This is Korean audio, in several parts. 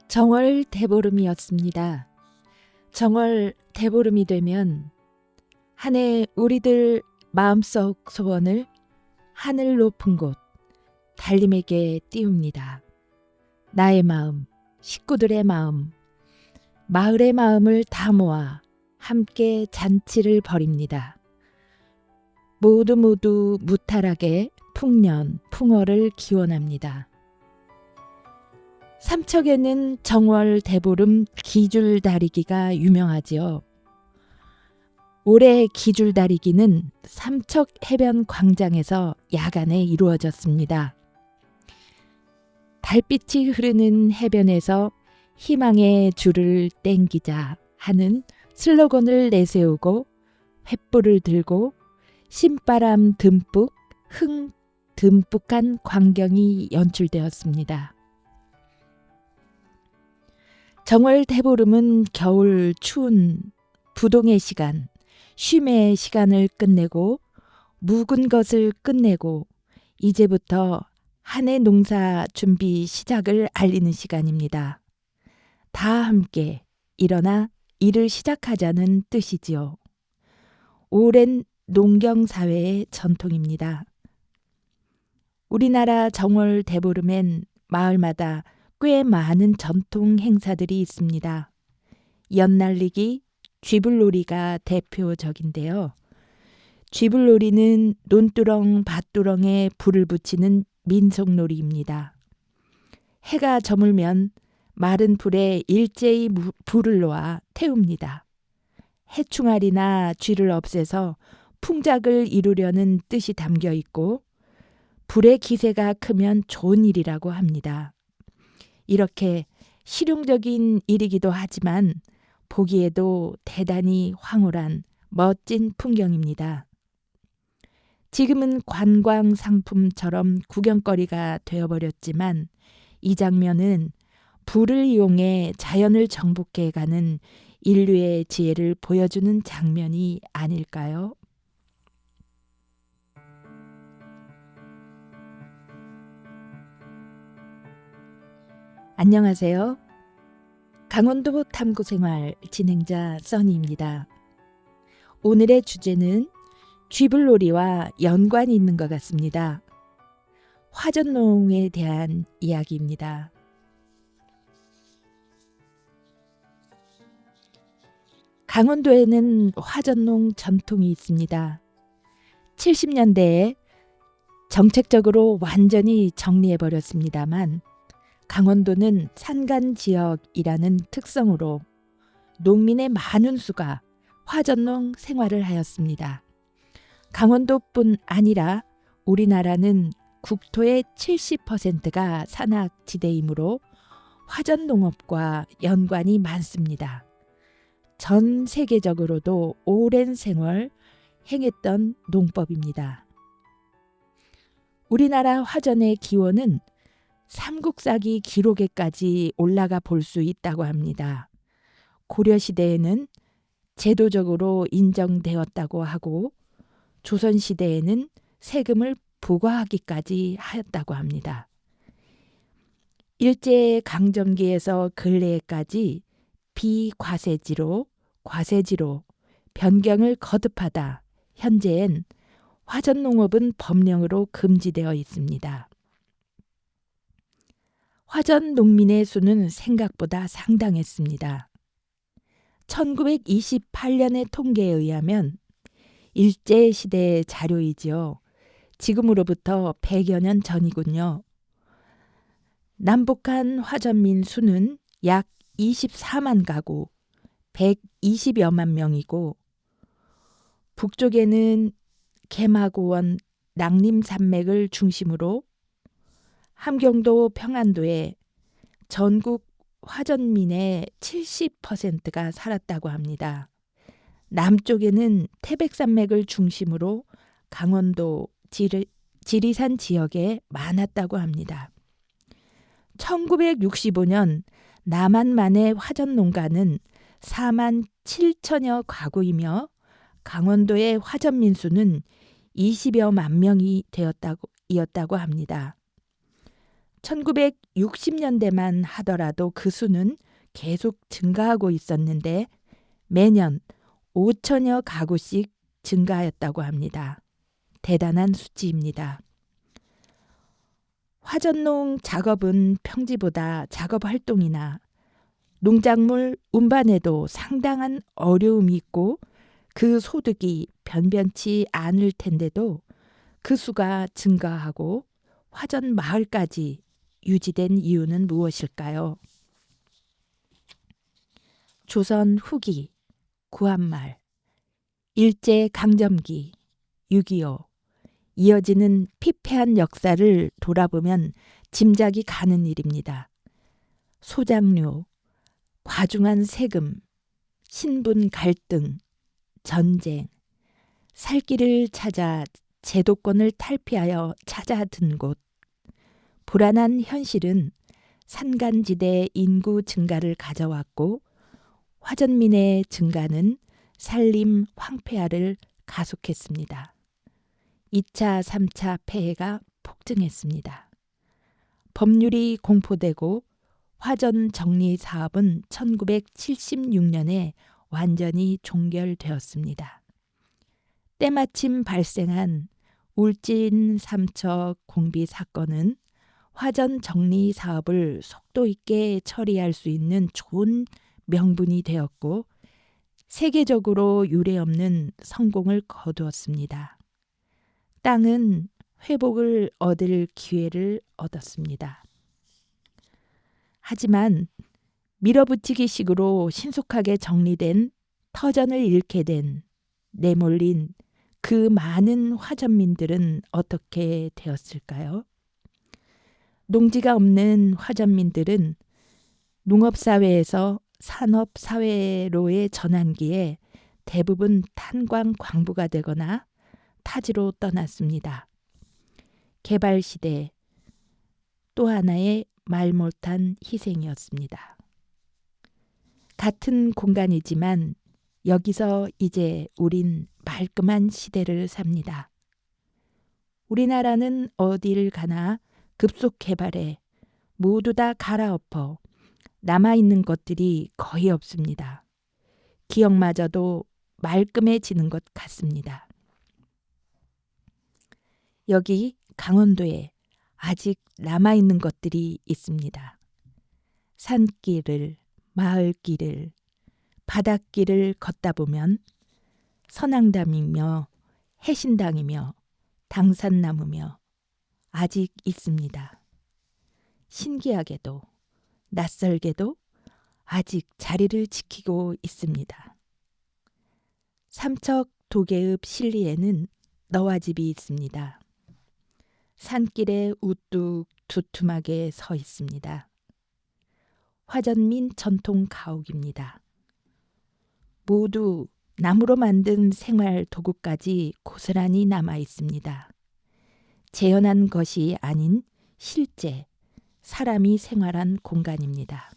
정월 대보름이었습니다. 정월 대보름이 되면 한 해 우리들 마음속 소원을 하늘 높은 곳 달님에게 띄웁니다. 나의 마음, 식구들의 마음, 마을의 마음을 다 모아 함께 잔치를 벌입니다. 모두 무탈하게 풍년, 풍어를 기원합니다. 삼척에는 정월 대보름 기줄다리기가 유명하지요. 올해 기줄다리기는 삼척 해변 광장에서 야간에 이루어졌습니다. 달빛이 흐르는 해변에서 희망의 줄을 땡기자 하는 슬로건을 내세우고 횃불을 들고 신바람 듬뿍 흥 듬뿍한 광경이 연출되었습니다. 정월 대보름은 겨울 추운 부동의 시간, 쉼의 시간을 끝내고 묵은 것을 끝내고 이제부터 한 해 농사 준비 시작을 알리는 시간입니다. 다 함께 일어나 일을 시작하자는 뜻이지요. 오랜 농경사회의 전통입니다. 우리나라 정월 대보름엔 마을마다 꽤 많은 전통 행사들이 있습니다. 연날리기, 쥐불놀이가 대표적인데요. 쥐불놀이는 논두렁, 밭두렁에 불을 붙이는 민속놀이입니다. 해가 저물면 마른 불에 일제히 불을 놓아 태웁니다. 해충알이나 쥐를 없애서 풍작을 이루려는 뜻이 담겨 있고 불의 기세가 크면 좋은 일이라고 합니다. 이렇게 실용적인 일이기도 하지만 보기에도 대단히 황홀한 멋진 풍경입니다. 지금은 관광 상품처럼 구경거리가 되어버렸지만 이 장면은 불을 이용해 자연을 정복해가는 인류의 지혜를 보여주는 장면이 아닐까요? 안녕하세요. 강원도 탐구생활 진행자 써니입니다. 오늘의 주제는 쥐불놀이와 연관이 있는 것 같습니다. 화전농에 대한 이야기입니다. 강원도에는 화전농 전통이 있습니다. 70년대에 정책적으로 완전히 정리해버렸습니다만 강원도는 산간 지역이라는 특성으로 농민의 많은 수가 화전농 생활을 하였습니다. 강원도뿐 아니라 우리나라는 국토의 70%가 산악지대이므로 화전농업과 연관이 많습니다. 전 세계적으로도 오랜 생활 행했던 농법입니다. 우리나라 화전의 기원은 삼국사기 기록에까지 올라가 볼 수 있다고 합니다. 고려시대에는 제도적으로 인정되었다고 하고 조선시대에는 세금을 부과하기까지 하였다고 합니다. 일제강점기에서 근래에까지 비과세지로 과세지로 변경을 거듭하다 현재엔 화전농업은 법령으로 금지되어 있습니다. 화전 농민의 수는 생각보다 상당했습니다. 1928년의 통계에 의하면 일제시대의 자료이지요. 지금으로부터 100여 년 전이군요. 남북한 화전민 수는 약 24만 가구, 120여만 명이고 북쪽에는 개마고원, 낭림산맥을 중심으로 함경도, 평안도에 전국 화전민의 70%가 살았다고 합니다. 남쪽에는 태백산맥을 중심으로 강원도, 지리산 지역에 많았다고 합니다. 1965년 남한만의 화전 농가는 4만 7천여 가구이며 강원도의 화전민 수는 20여만 명이 이었다고 합니다. 1960년대만 하더라도 그 수는 계속 증가하고 있었는데 매년 5천여 가구씩 증가하였다고 합니다. 대단한 수치입니다. 화전농 작업은 평지보다 작업 활동이나 농작물 운반에도 상당한 어려움이 있고 그 소득이 변변치 않을 텐데도 그 수가 증가하고 화전 마을까지 유지된 이유는 무엇일까요? 조선 후기, 구한말, 일제강점기, 6.25 이어지는 피폐한 역사를 돌아보면 짐작이 가는 일입니다. 소장료, 과중한 세금, 신분 갈등, 전쟁, 살 길을 찾아 제도권을 탈피하여 찾아든 곳, 불안한 현실은 산간지대 인구 증가를 가져왔고 화전민의 증가는 산림 황폐화를 가속했습니다. 2차, 3차 폐해가 폭증했습니다. 법률이 공포되고 화전 정리 사업은 1976년에 완전히 종결되었습니다. 때마침 발생한 울진 삼척 공비 사건은 화전 정리 사업을 속도 있게 처리할 수 있는 좋은 명분이 되었고 세계적으로 유례없는 성공을 거두었습니다. 땅은 회복을 얻을 기회를 얻었습니다. 하지만 밀어붙이기식으로 신속하게 정리된 터전을 잃게 된 내몰린 그 많은 화전민들은 어떻게 되었을까요? 농지가 없는 화전민들은 농업사회에서 산업사회로의 전환기에 대부분 탄광 광부가 되거나 타지로 떠났습니다. 개발시대 또 하나의 말 못한 희생이었습니다. 같은 공간이지만 여기서 이제 우린 말끔한 시대를 삽니다. 우리나라는 어딜 가나 급속 개발에 모두 다 갈아엎어 남아있는 것들이 거의 없습니다. 기억마저도 말끔해지는 것 같습니다. 여기 강원도에 아직 남아있는 것들이 있습니다. 산길을, 마을길을, 바닷길을 걷다 보면 선앙담이며 해신당이며 당산나무며 아직 있습니다. 신기하게도 낯설게도 아직 자리를 지키고 있습니다. 삼척 도계읍 신리에는 너와집이 있습니다. 산길에 우뚝 두툼하게 서 있습니다. 화전민 전통 가옥입니다. 모두 나무로 만든 생활 도구까지 고스란히 남아 있습니다. 재현한 것이 아닌 실제 사람이 생활한 공간입니다.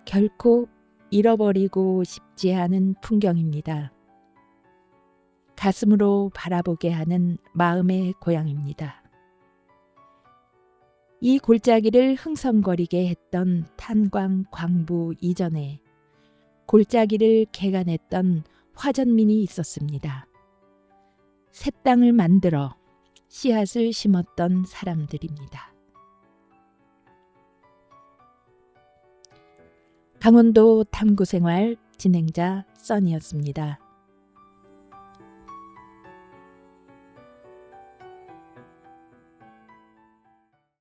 결코 잃어버리고 싶지 않은 풍경입니다. 가슴으로 바라보게 하는 마음의 고향입니다. 이 골짜기를 흥성거리게 했던 탄광 광부 이전에 골짜기를 개간했던 화전민이 있었습니다. 새 땅을 만들어 씨앗을 심었던 사람들입니다. 강원도 탐구생활 진행자 써니였습니다.